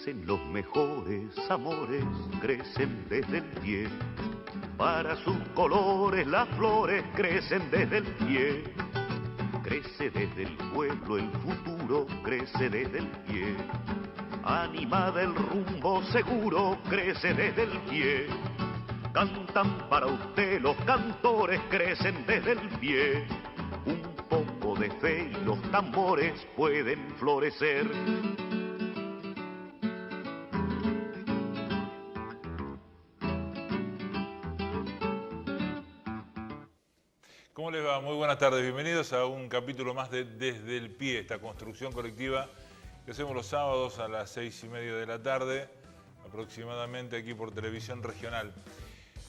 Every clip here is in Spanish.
crecen los mejores amores, crecen desde el pie. Para sus colores las flores crecen desde el pie. Crece desde el pueblo el futuro, crece desde el pie. Animada el rumbo seguro, crece desde el pie. Cantan para usted los cantores, crecen desde el pie. Un poco de fe y los tambores pueden florecer. ¿Cómo les va? Muy buenas tardes. Bienvenidos a un capítulo más de Desde el Pie, esta construcción colectiva que hacemos los sábados a las 6:30 de la tarde, aproximadamente aquí por Televisión Regional.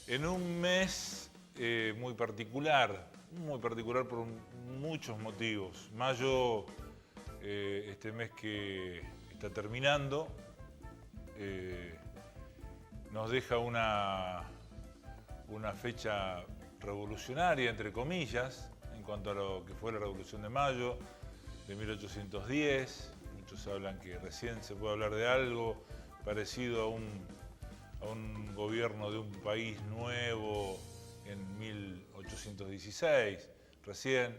En un mes muy particular por muchos motivos. Mayo, este mes que está terminando, nos deja una fecha revolucionaria, entre comillas, en cuanto a lo que fue la Revolución de Mayo de 1810. Muchos hablan que recién se puede hablar de algo parecido a un gobierno de un país nuevo en 1816, recién,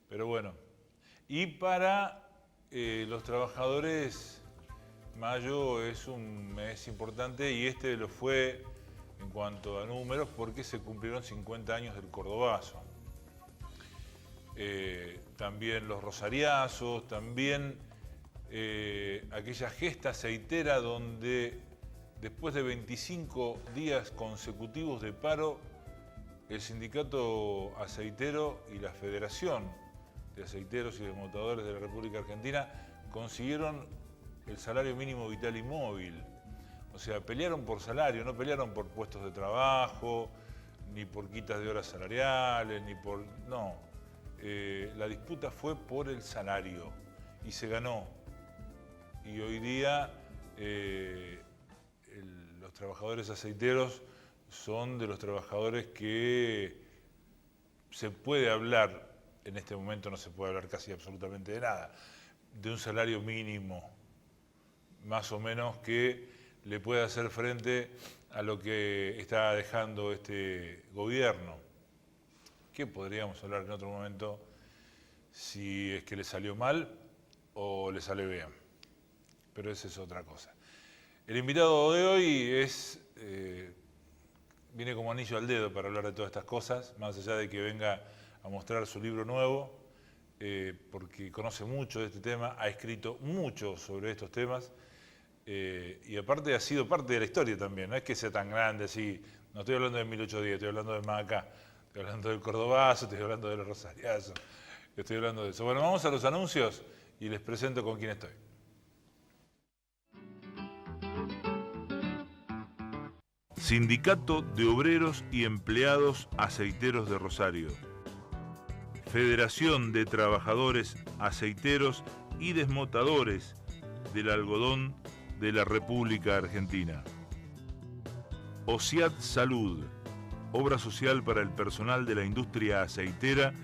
pero bueno. Y para los trabajadores, mayo es un mes importante y este lo fue en cuanto a números porque se cumplieron 50 años del Cordobazo. También los rosariazos, también aquella gesta aceitera donde después de 25 días consecutivos de paro, el sindicato aceitero y la Federación de Aceiteros y Desmotadores de la República Argentina consiguieron el salario mínimo vital y móvil. O sea, pelearon por salario, no pelearon por puestos de trabajo, ni por quitas de horas salariales, ni por... No, la disputa fue por el salario y se ganó. Y hoy día los trabajadores aceiteros son de los trabajadores que se puede hablar, en este momento no se puede hablar casi absolutamente de nada, de un salario mínimo, más o menos que le puede hacer frente a lo que está dejando este gobierno. ¿Qué podríamos hablar en otro momento si es que le salió mal o le sale bien? Pero esa es otra cosa. El invitado de hoy viene como anillo al dedo para hablar de todas estas cosas, más allá de que venga a mostrar su libro nuevo, porque conoce mucho de este tema, ha escrito mucho sobre estos temas, y aparte ha sido parte de la historia también. No es que sea tan grande así, no estoy hablando de 1810, estoy hablando de más acá, estoy hablando del Cordobazo, estoy hablando de los Rosariazos, estoy hablando de eso. Bueno, vamos a los anuncios y les presento con quién estoy. Sindicato de Obreros y Empleados Aceiteros de Rosario. Federación de Trabajadores Aceiteros y Desmotadores del Algodón de la República Argentina. OSIAT Salud, obra social para el personal de la industria aceitera,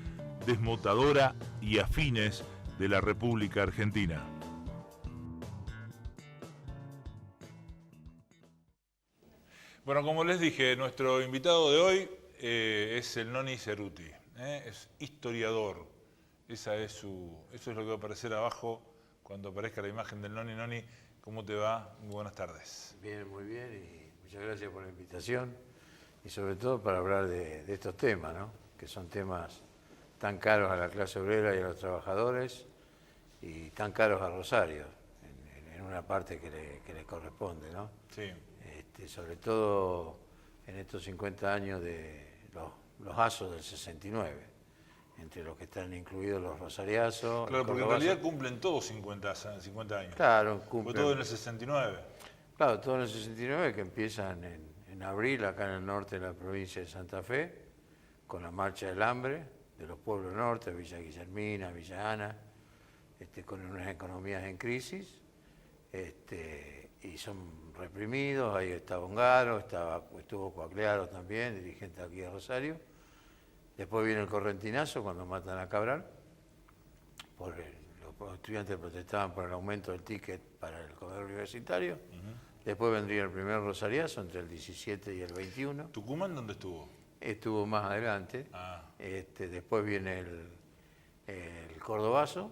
desmotadora y afines de la República Argentina. Bueno, como les dije, nuestro invitado de hoy es el Noni Ceruti, es historiador. Eso es lo que va a aparecer abajo cuando aparezca la imagen del Noni. Noni, ¿cómo te va? Muy buenas tardes. Bien, muy bien, y muchas gracias por la invitación y sobre todo para hablar de estos temas, ¿no? Que son temas tan caros a la clase obrera y a los trabajadores y tan caros a Rosario, en una parte que le corresponde, ¿no? Sí. Sobre todo en estos 50 años de los asos del 69, entre los que están incluidos los rosariazos. Claro, porque en realidad cumplen todos 50 años. Claro, cumplen. Fue todo en el 69. Claro, todo en el 69, que empiezan en abril, acá en el norte de la provincia de Santa Fe, con la marcha del hambre de los pueblos norte, Villa Guillermina, Villa Ana, con unas economías en crisis, y son reprimidos. Ahí estaba Ongaro, estuvo Coaclearo también, dirigente aquí de Rosario. Después viene el correntinazo cuando matan a Cabral, por los estudiantes protestaban por el aumento del ticket para el comedor universitario. Después vendría el primer rosariazo entre el 17 y el 21. ¿Tucumán dónde estuvo? Estuvo más adelante. Ah. Después viene el Cordobazo,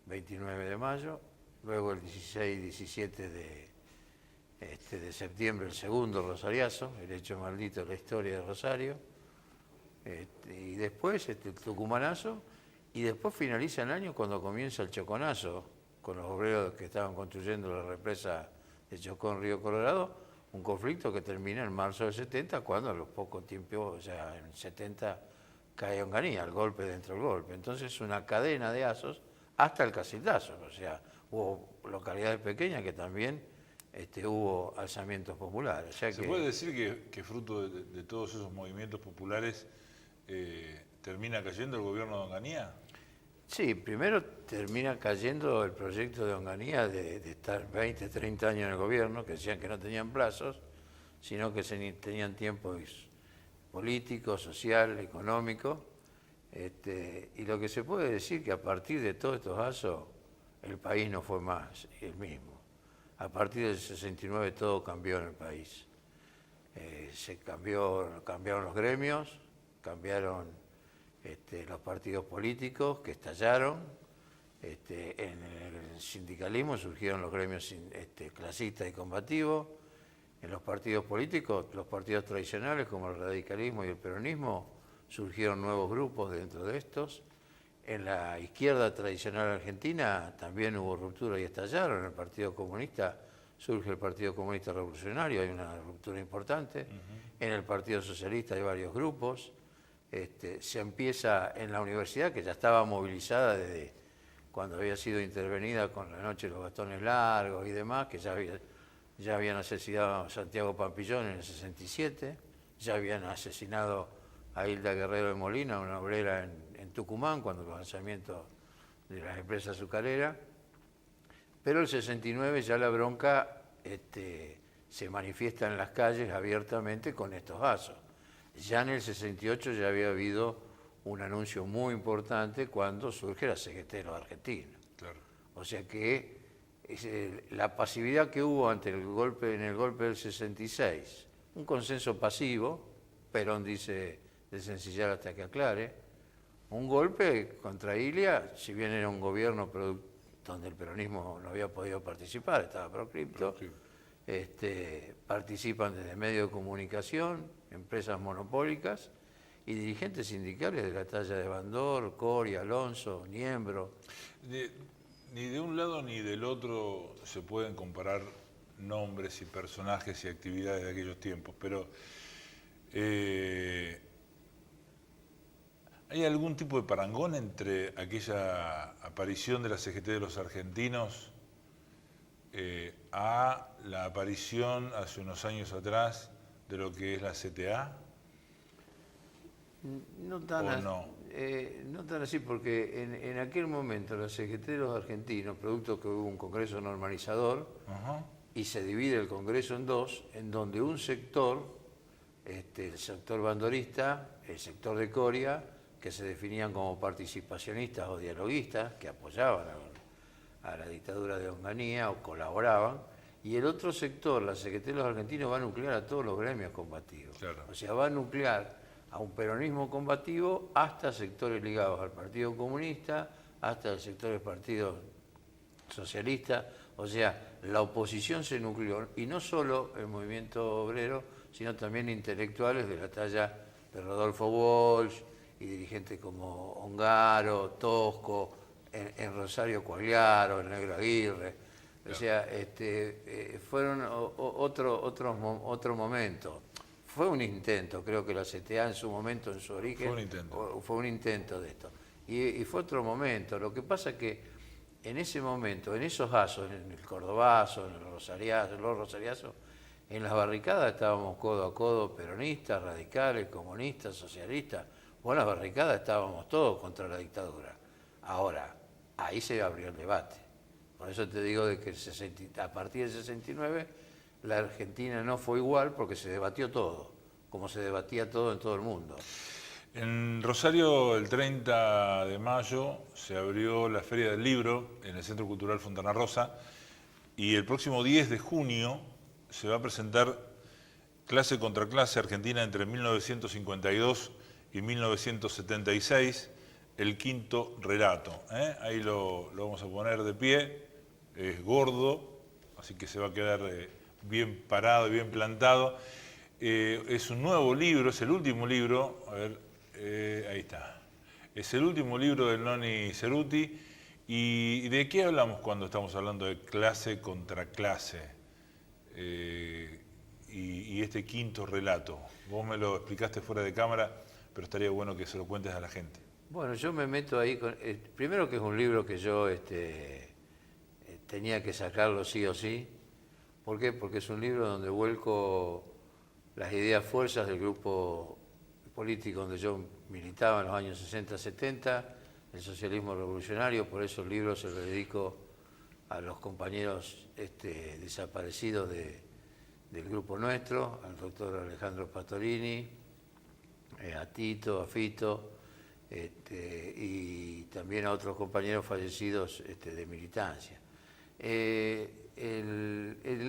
29 de mayo. Luego el 16 y 17 de septiembre el segundo rosariazo, el hecho maldito de la historia de Rosario. Y después el tucumanazo. Y después finaliza el año cuando comienza el choconazo, con los obreros que estaban construyendo la represa de Chocón, Río Colorado, un conflicto que termina en marzo del 70, cuando a los pocos tiempos, o sea, en el 70 cae Onganía, el golpe dentro del golpe. Entonces una cadena de asos hasta el Casetazo, o sea, hubo localidades pequeñas que también hubo alzamientos populares. O sea ¿Se puede decir que fruto de todos esos movimientos populares termina cayendo el gobierno de Onganía? Sí, primero termina cayendo el proyecto de Onganía de estar 20, 30 años en el gobierno, que decían que no tenían plazos, sino que tenían tiempos políticos, social, económico. Y lo que se puede decir que a partir de todos estos asos, el país no fue más el mismo. A partir del 69 todo cambió en el país. Cambiaron los gremios, cambiaron los partidos políticos que estallaron. En el sindicalismo surgieron los gremios clasistas y combativos. En los partidos políticos, los partidos tradicionales como el radicalismo y el peronismo, surgieron nuevos grupos dentro de estos. En la izquierda tradicional argentina también hubo ruptura y estallaron. En el Partido Comunista surge el Partido Comunista Revolucionario, hay una ruptura importante. En el Partido Socialista hay varios grupos. Se empieza en la universidad, que ya estaba movilizada desde cuando había sido intervenida con la noche de los bastones largos y demás, que ya habían asesinado a Santiago Pampillón en el 67, ya habían asesinado a Hilda Guerrero de Molina, una obrera en Tucumán, cuando los lanzamientos de las empresas azucareras. Pero el 69 ya la bronca se manifiesta en las calles abiertamente con estos asos. Ya en el 68 ya había habido un anuncio muy importante cuando surge la CGT de los argentinos. Claro. O sea que la pasividad que hubo ante en el golpe del 66, un consenso pasivo, Perón dice de sencillar hasta que aclare, un golpe contra Ilia, si bien era un gobierno donde el peronismo no había podido participar, estaba proscripto, participan desde medios de comunicación, empresas monopólicas y dirigentes sindicales de la talla de Bandor, Coria, Alonso, Niembro. Ni de un lado ni del otro se pueden comparar nombres y personajes y actividades de aquellos tiempos, pero ¿hay algún tipo de parangón entre aquella aparición de la CGT de los argentinos a la aparición hace unos años atrás de lo que es la CTA? No tan así, porque en aquel momento la CGT de los argentinos, producto que hubo un congreso normalizador, y se divide el congreso en dos, en donde un sector, el sector bandorista, el sector de Coria, que se definían como participacionistas o dialoguistas, que apoyaban a la dictadura de Onganía o colaboraban, y el otro sector, la CGT de los argentinos, va a nuclear a todos los gremios combativos. Claro. O sea, va a nuclear a un peronismo combativo hasta sectores ligados al Partido Comunista, hasta el sector del Partido Socialista. O sea, la oposición se nucleó, y no solo el movimiento obrero, sino también intelectuales de la talla de Rodolfo Walsh y dirigentes como Ongaro, Tosco, en Rosario Quagliaro, el Negro Aguirre. O sea, fueron otro momento. Fue un intento, creo que la CTA en su momento, en su origen, fue un intento de esto. Y fue otro momento. Lo que pasa es que en ese momento, en esos asos, en el Cordobazo, en los Rosariazos, en las barricadas estábamos codo a codo, peronistas, radicales, comunistas, socialistas. O en las barricadas estábamos todos contra la dictadura. Ahora, ahí se abrió el debate. Por eso te digo de que a partir del 69 la Argentina no fue igual porque se debatió todo, como se debatía todo en todo el mundo. En Rosario, el 30 de mayo, se abrió la Feria del Libro en el Centro Cultural Fontana Rosa y el próximo 10 de junio se va a presentar Clase contra Clase Argentina entre 1952 y 1976, el quinto relato. Ahí lo vamos a poner de pie, es gordo, así que se va a quedar bien parado y bien plantado. Es un nuevo libro, es el último libro, a ver, ahí está. Es el último libro del Noni Ceruti. ¿Y de qué hablamos cuando estamos hablando de clase contra clase? Y este quinto relato. Vos me lo explicaste fuera de cámara, pero estaría bueno que se lo cuentes a la gente. Bueno, yo me meto ahí con... primero que es un libro que yo tenía que sacarlo sí o sí. ¿Por qué? Porque es un libro donde vuelco las ideas fuerzas del grupo político donde yo militaba en los años 60-70, el socialismo revolucionario. Por eso el libro se lo dedico a los compañeros desaparecidos del grupo nuestro, al doctor Alejandro Pastorini, a Tito, a Fito, y también a otros compañeros fallecidos de militancia. El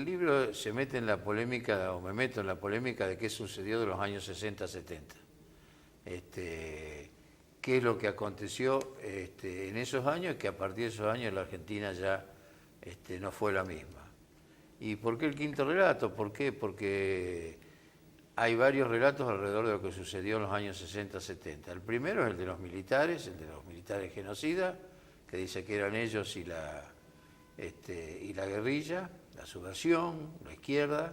libro se mete en la polémica, o me meto en la polémica de qué sucedió de los años 60-70. Qué es lo que aconteció en esos años, que a partir de esos años la Argentina ya no fue la misma. ¿Y por qué el quinto relato? ¿Por qué? Porque hay varios relatos alrededor de lo que sucedió en los años 60-70. El primero es el de los militares genocidas, que dice que eran ellos y la guerrilla, la subversión, la izquierda.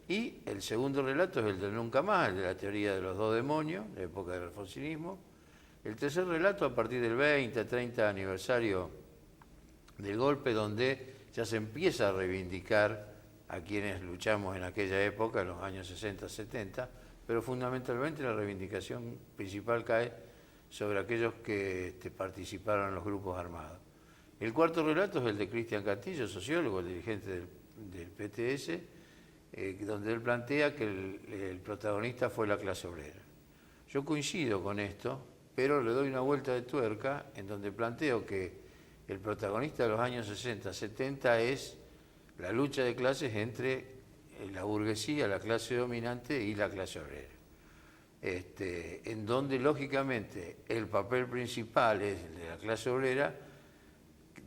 Y el segundo relato es el del nunca más, el de la teoría de los dos demonios, de la época del alfonsinismo. El tercer relato a partir del 20-30 aniversario del golpe, donde ya se empieza a reivindicar a quienes luchamos en aquella época, en los años 60-70, pero fundamentalmente la reivindicación principal cae sobre aquellos que participaron en los grupos armados. El cuarto relato es el de Cristian Castillo, sociólogo, el dirigente del PTS, donde él plantea que el protagonista fue la clase obrera. Yo coincido con esto, pero le doy una vuelta de tuerca en donde planteo que el protagonista de los años 60-70 es la lucha de clases entre la burguesía, la clase dominante y la clase obrera. En donde lógicamente el papel principal es el de la clase obrera,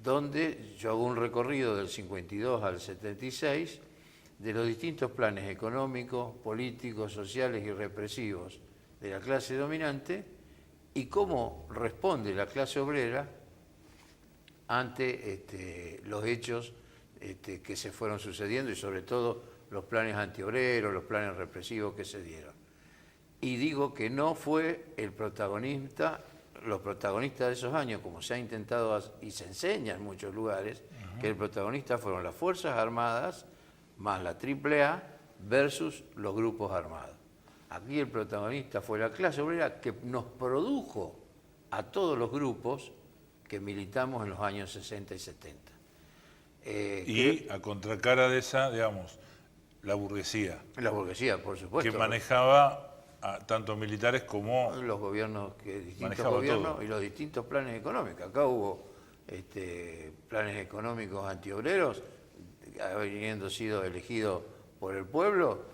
donde yo hago un recorrido del 52 al 76 de los distintos planes económicos, políticos, sociales y represivos de la clase dominante y cómo responde la clase obrera ante los hechos que se fueron sucediendo y sobre todo los planes antiobreros, los planes represivos que se dieron. Y digo que no fue el protagonista, los protagonistas de esos años, como se ha intentado y se enseña en muchos lugares, que el protagonista fueron las Fuerzas Armadas más la AAA versus los grupos armados. Aquí el protagonista fue la clase obrera que nos produjo a todos los grupos que militamos en los años 60 y 70. Y a contracara de esa, digamos, la burguesía. La burguesía, por supuesto. Que manejaba a tanto militares como... los gobiernos, distintos gobiernos y los distintos planes económicos. Acá hubo planes económicos antiobreros, habiendo sido elegidos por el pueblo,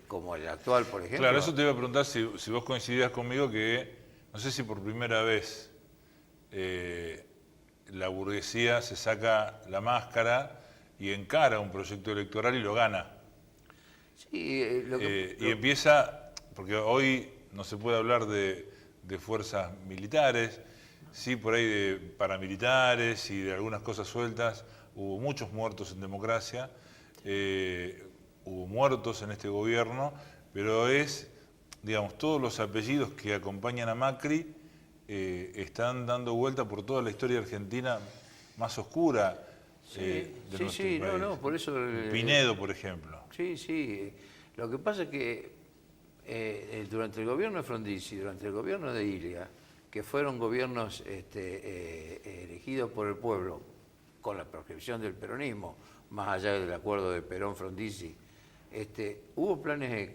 como el actual, por ejemplo. Claro, eso te iba a preguntar si vos coincidías conmigo que, no sé si por primera vez la burguesía se saca la máscara y encara un proyecto electoral y lo gana. Sí, y empieza, porque hoy no se puede hablar de fuerzas militares, sí por ahí de paramilitares y de algunas cosas sueltas. Hubo muchos muertos en democracia, hubo muertos en este gobierno, pero digamos, todos los apellidos que acompañan a Macri están dando vuelta por toda la historia argentina más oscura de nuestro país. No, por eso... Pinedo, por ejemplo. Sí. Lo que pasa es que durante el gobierno de Frondizi, durante el gobierno de Ilia, que fueron gobiernos elegidos por el pueblo, con la proscripción del peronismo, más allá del acuerdo de Perón-Frondizi, hubo planes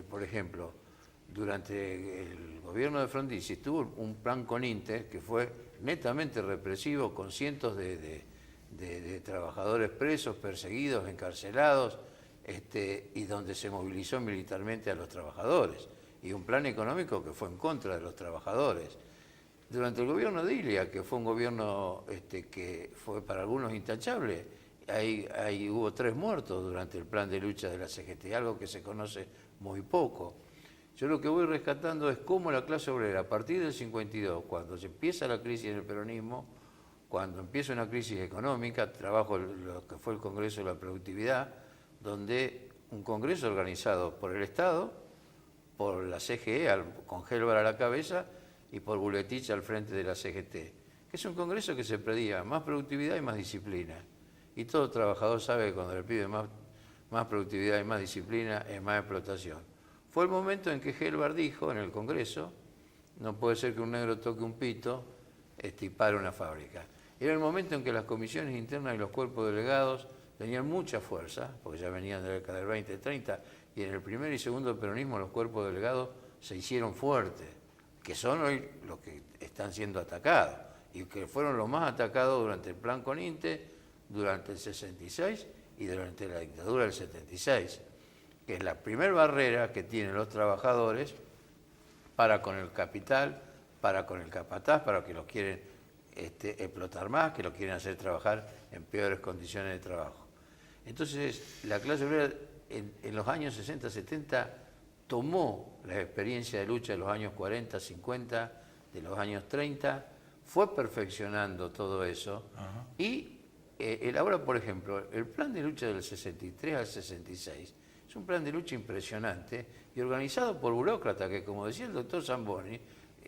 por ejemplo, durante el gobierno de Frondizi tuvo un plan con Inter que fue netamente represivo, con cientos de trabajadores presos, perseguidos, encarcelados, y donde se movilizó militarmente a los trabajadores, y un plan económico que fue en contra de los trabajadores. Durante el gobierno de Ilia, que fue un gobierno que fue para algunos intachable, ahí hubo 3 muertos durante el plan de lucha de la CGT, algo que se conoce muy poco. Yo lo que voy rescatando es cómo la clase obrera, a partir del 52, cuando se empieza la crisis en el peronismo, cuando empieza una crisis económica, trabajo lo que fue el Congreso de la Productividad, donde un congreso organizado por el Estado, por la CGE, con Gelbar a la cabeza, y por Buletich al frente de la CGT, que es un congreso que se pedía más productividad y más disciplina. Y todo trabajador sabe que cuando le pide más productividad y más disciplina es más explotación. Fue el momento en que Gelbar dijo en el Congreso, no puede ser que un negro toque un pito y pare una fábrica. Era el momento en que las comisiones internas y los cuerpos delegados tenían mucha fuerza, porque ya venían de la década del 20, 30, y en el primer y segundo peronismo los cuerpos delegados se hicieron fuertes, que son hoy los que están siendo atacados, y que fueron los más atacados durante el plan Coninte, durante el 66 y durante la dictadura del 76. Que es la primera barrera que tienen los trabajadores para con el capital, para con el capataz, para que los quieren explotar más, que los quieren hacer trabajar en peores condiciones de trabajo. Entonces, la clase obrera en los años 60, 70 tomó la experiencia de lucha de los años 40, 50, de los años 30, fue perfeccionando todo eso. Ajá. Y elabora, por ejemplo, el plan de lucha del 63 al 66. Es un plan de lucha impresionante y organizado por burócratas que, como decía el doctor Zamboni,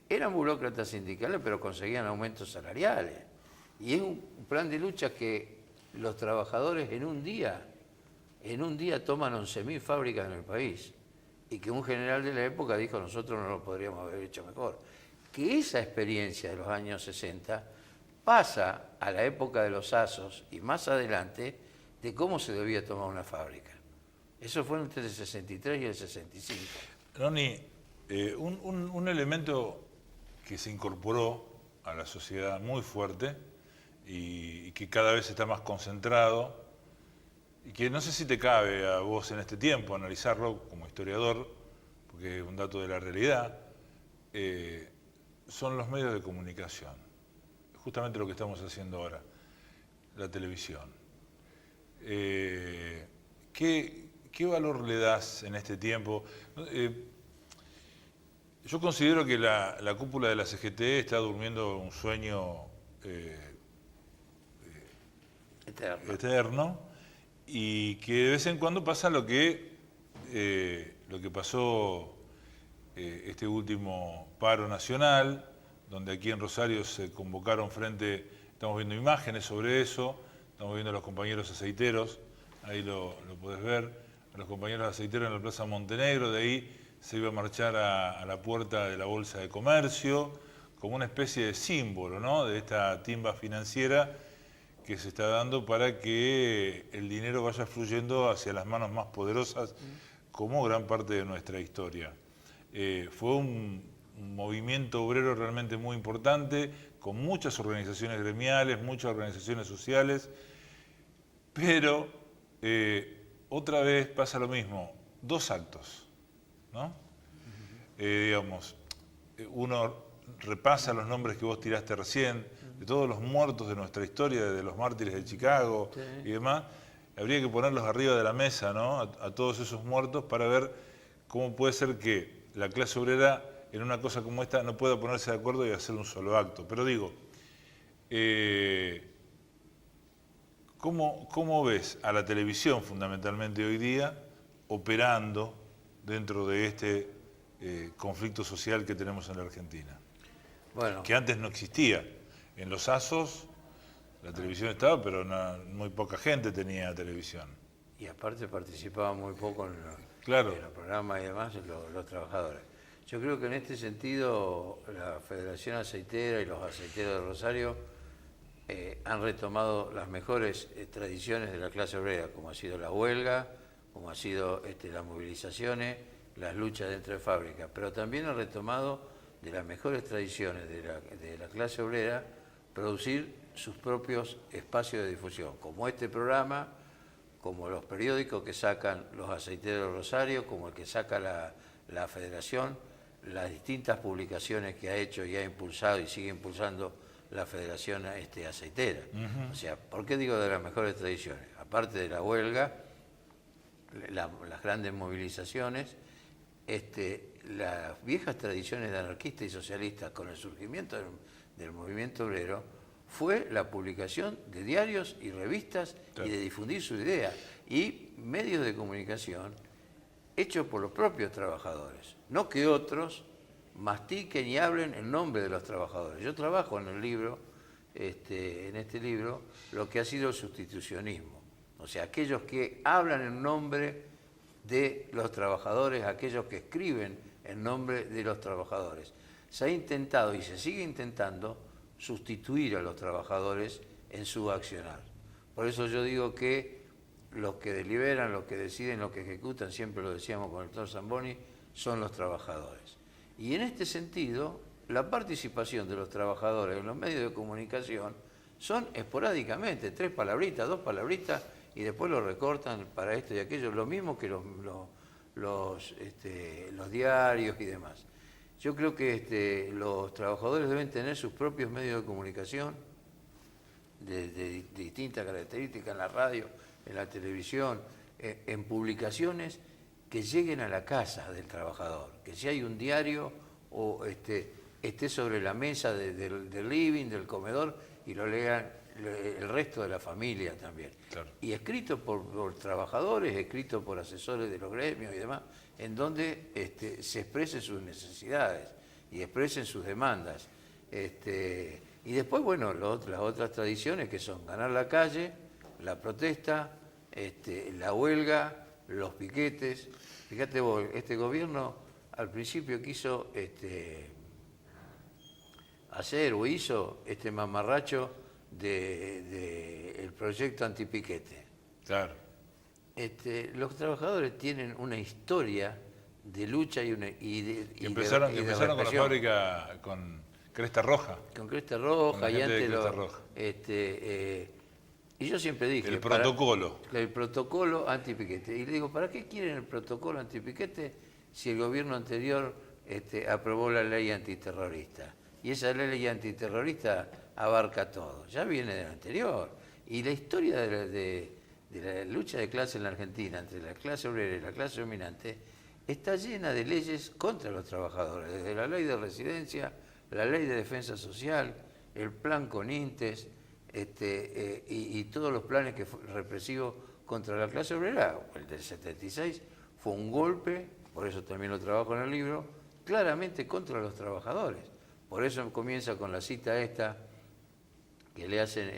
eran burócratas sindicales pero conseguían aumentos salariales. Y es un plan de lucha que los trabajadores en un día toman 11.000 fábricas en el país y que un general de la época dijo nosotros no lo podríamos haber hecho mejor. Que esa experiencia de los años 60 pasa a la época de los ASOS y más adelante de cómo se debía tomar una fábrica. Eso fue entre el 63 y el 65. Ronnie, un elemento que se incorporó a la sociedad muy fuerte y que cada vez está más concentrado y que no sé si te cabe a vos en este tiempo analizarlo como historiador, porque es un dato de la realidad, son los medios de comunicación. Justamente lo que estamos haciendo ahora, la televisión. ¿Qué valor le das en este tiempo? Yo considero que la cúpula de la CGT está durmiendo un sueño eterno y que de vez en cuando pasa lo que pasó este último paro nacional, donde aquí en Rosario se convocaron estamos viendo imágenes sobre eso, estamos viendo a los compañeros aceiteros, ahí lo podés ver, a los compañeros aceiteros en la Plaza Montenegro, de ahí se iba a marchar a la puerta de la Bolsa de Comercio, como una especie de símbolo, ¿no?, de esta timba financiera que se está dando para que el dinero vaya fluyendo hacia las manos más poderosas, como gran parte de nuestra historia. Fue un movimiento obrero realmente muy importante, con muchas organizaciones gremiales, muchas organizaciones sociales, pero otra vez pasa lo mismo, 2 actos, ¿no? Digamos, uno repasa los nombres que vos tiraste recién, de todos los muertos de nuestra historia, de los mártires de Chicago y demás, habría que ponerlos arriba de la mesa, ¿no?, a todos esos muertos para ver cómo puede ser que la clase obrera en una cosa como esta no pueda ponerse de acuerdo y hacer un solo acto. Pero digo, ¿cómo ves a la televisión fundamentalmente hoy día operando dentro de este conflicto social que tenemos en la Argentina? Bueno, que antes no existía. En los ASOS la televisión estaba, pero muy poca gente tenía televisión. Y aparte participaban muy poco en los programas y demás los trabajadores. Yo creo que en este sentido la Federación Aceitera y los aceiteros de Rosario han retomado las mejores tradiciones de la clase obrera, como ha sido la huelga, como ha sido las movilizaciones las luchas dentro de fábricas, pero también ha retomado de las mejores tradiciones de la clase obrera producir sus propios espacios de difusión, como este programa, como los periódicos que sacan los aceiteros de Rosario, como el que saca la Federación, las distintas publicaciones que ha hecho y ha impulsado y sigue impulsando la Federación Aceitera. O sea, ¿por qué digo de las mejores tradiciones? Aparte de la huelga, las grandes movilizaciones, las viejas tradiciones de anarquistas y socialistas con el surgimiento del movimiento obrero fue la publicación de diarios y revistas y de difundir sus ideas y medios de comunicación hechos por los propios trabajadores, no que otros mastiquen y hablen en nombre de los trabajadores. Yo trabajo en el libro, en este libro, lo que ha sido el sustitucionismo, o sea, aquellos que hablan en nombre de los trabajadores, aquellos que escriben en nombre de los trabajadores. Se ha intentado y se sigue intentando sustituir a los trabajadores en su accionar. Por eso yo digo que los que deliberan, los que deciden, los que ejecutan, siempre lo decíamos con el doctor Zamboni, son los trabajadores. Y en este sentido, la participación de los trabajadores en los medios de comunicación son esporádicamente, 3 palabritas, 2 palabritas, y después lo recortan para esto y aquello, lo mismo que los diarios y demás. Yo creo que los trabajadores deben tener sus propios medios de comunicación de distintas características, en la radio, en la televisión, en publicaciones que lleguen a la casa del trabajador, que si hay un diario o esté sobre la mesa del living, del comedor, y lo lean el resto de la familia también. Claro. Y escrito por trabajadores, escrito por asesores de los gremios y demás, en donde se expresen sus necesidades y expresen sus demandas. Y después, bueno, las otras tradiciones que son ganar la calle, la protesta, la huelga, los piquetes. Fíjate vos, este gobierno al principio quiso hacer o hizo este mamarracho el proyecto antipiquete. Claro. Los trabajadores tienen una historia de lucha empezaron con la fábrica con Cresta Roja. Con Cresta Roja con y antes Cresta Roja. Y yo siempre dije... El protocolo. El protocolo antipiquete. Y le digo, ¿para qué quieren el protocolo antipiquete si el gobierno anterior aprobó la ley antiterrorista? Y esa ley antiterrorista abarca todo. Ya viene del anterior. Y la historia de la lucha de clase en la Argentina entre la clase obrera y la clase dominante está llena de leyes contra los trabajadores. Desde la ley de residencia, la ley de defensa social, el plan Conintes, y todos los planes represivos contra la clase obrera. El del 76 fue un golpe, por eso también lo trabajo en el libro, claramente contra los trabajadores. Por eso comienza con la cita esta que le hacen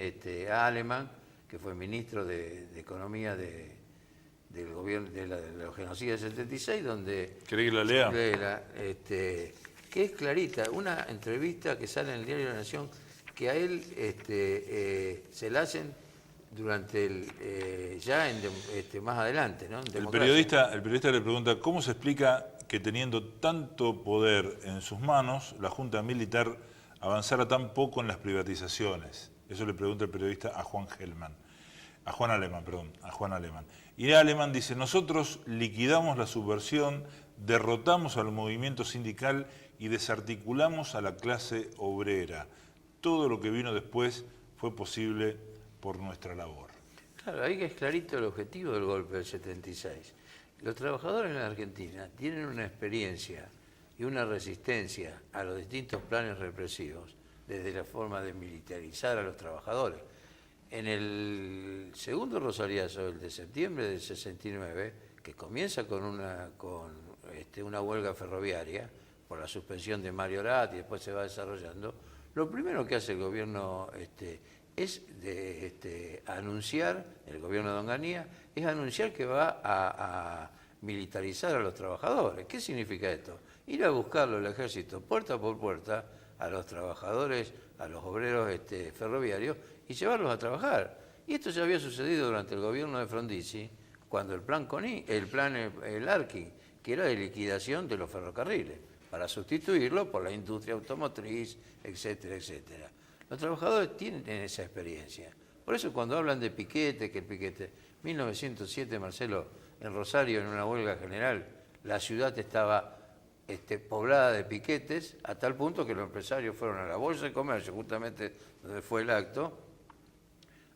a Alemán, que fue ministro de Economía del gobierno de los genocidas del 76, donde... ¿Querés que la lea? Que es clarita, una entrevista que sale en el diario La Nación, que a él se la hacen durante más adelante, ¿no? El periodista le pregunta cómo se explica que teniendo tanto poder en sus manos, la Junta Militar avanzara tan poco en las privatizaciones. Eso le pregunta el periodista a Juan Alemán. Y Alemán dice, nosotros liquidamos la subversión, derrotamos al movimiento sindical y desarticulamos a la clase obrera. Todo lo que vino después fue posible por nuestra labor. Claro, ahí que es clarito el objetivo del golpe del 76. Los trabajadores en la Argentina tienen una experiencia y una resistencia a los distintos planes represivos, desde la forma de militarizar a los trabajadores. En el segundo rosariazo, el de septiembre del 69, que comienza con una huelga ferroviaria por la suspensión de Mario Orat y después se va desarrollando, lo primero que hace el gobierno es anunciar, el gobierno de Onganía, es anunciar que va a militarizar a los trabajadores. ¿Qué significa esto? Ir a buscarlo el ejército puerta por puerta a los trabajadores, a los obreros ferroviarios y llevarlos a trabajar. Y esto ya había sucedido durante el gobierno de Frondizi, cuando el plan Larkin que era de liquidación de los ferrocarriles, para sustituirlo por la industria automotriz, etcétera, etcétera. Los trabajadores tienen esa experiencia. Por eso cuando hablan de piquete, que el piquete... 1907, Marcelo, en Rosario, en una huelga general, la ciudad estaba poblada de piquetes, a tal punto que los empresarios fueron a la Bolsa de Comercio, justamente donde fue el acto,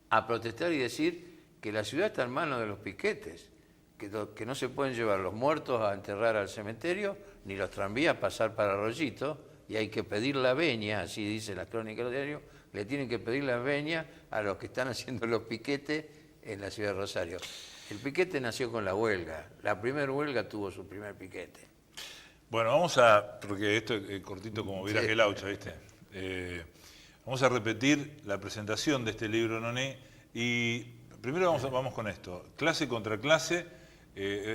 a protestar y decir que la ciudad está en manos de los piquetes, que no se pueden llevar los muertos a enterrar al cementerio, ni los tranvías a pasar para Arroyito, y hay que pedir la venia, así dice la crónica del diario, le tienen que pedir la venia a los que están haciendo los piquetes en la ciudad de Rosario. El piquete nació con la huelga, la primera huelga tuvo su primer piquete. Bueno, vamos a, porque esto es cortito como Viraje el Laucha, ¿viste? Vamos a repetir la presentación de este libro, Noné, y primero vamos con esto. Clase contra clase,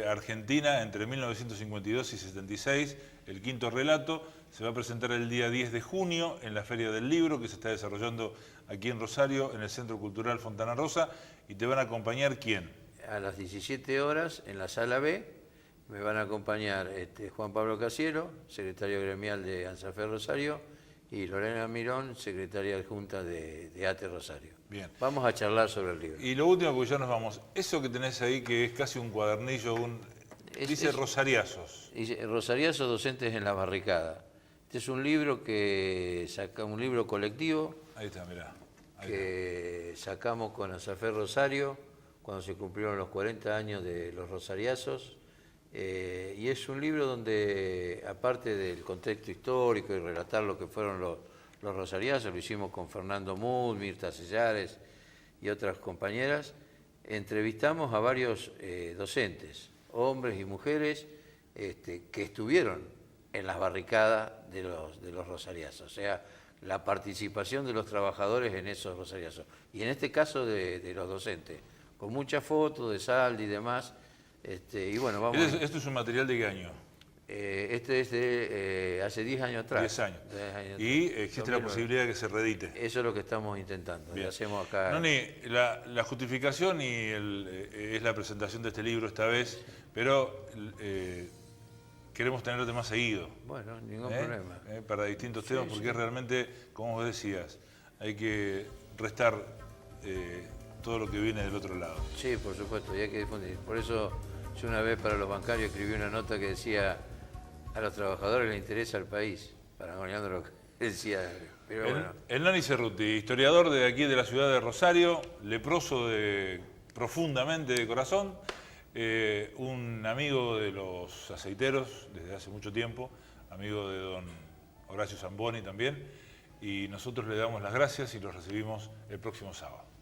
Argentina entre 1952 y 76, el quinto relato, se va a presentar el día 10 de junio en la Feria del Libro, que se está desarrollando aquí en Rosario, en el Centro Cultural Fontana Rosa, y te van a acompañar, ¿quién? A las 17 horas, en la Sala B, me van a acompañar Juan Pablo Casiero, secretario gremial de ANSAFE Rosario, y Lorena Mirón, secretaria adjunta de ATE Rosario. Bien. Vamos a charlar sobre el libro. Y lo último, porque ya nos vamos, eso que tenés ahí, que es casi un cuadernillo, dice Rosariazos. Dice Rosariazos docentes en la barricada. Este es un libro que un libro colectivo. Ahí está, mirá. Que sacamos con ANSAFE Rosario cuando se cumplieron los 40 años de los Rosariazos. Y es un libro donde, aparte del contexto histórico y relatar lo que fueron los rosariazos, lo hicimos con Fernando Mudd, Mirta Sellares y otras compañeras, entrevistamos a varios docentes, hombres y mujeres, que estuvieron en las barricadas de los rosariazos, o sea, la participación de los trabajadores en esos rosariazos. Y en este caso de los docentes, con muchas fotos de Saldi y demás. Y bueno, vamos. ¿Esto es un material de qué año? Este es de hace 10 años atrás. 10 años. Y existe la posibilidad de que se reedite. Eso es lo que estamos intentando. Lo hacemos acá. Noni, la justificación es la presentación de este libro esta vez, pero queremos tenerlo más seguido. Bueno, ningún problema. Para distintos temas, porque realmente, como vos decías, hay que restar todo lo que viene del otro lado. Sí, por supuesto, y hay que difundir. Por eso yo una vez para los bancarios escribí una nota que decía: a los trabajadores les interesa el país, paranoiando lo que decía. Pero bueno. El Noni Cerruti, historiador de aquí de la ciudad de Rosario, leproso profundamente de corazón, un amigo de los aceiteros desde hace mucho tiempo, amigo de don Horacio Zamboni también, y nosotros le damos las gracias y los recibimos el próximo sábado.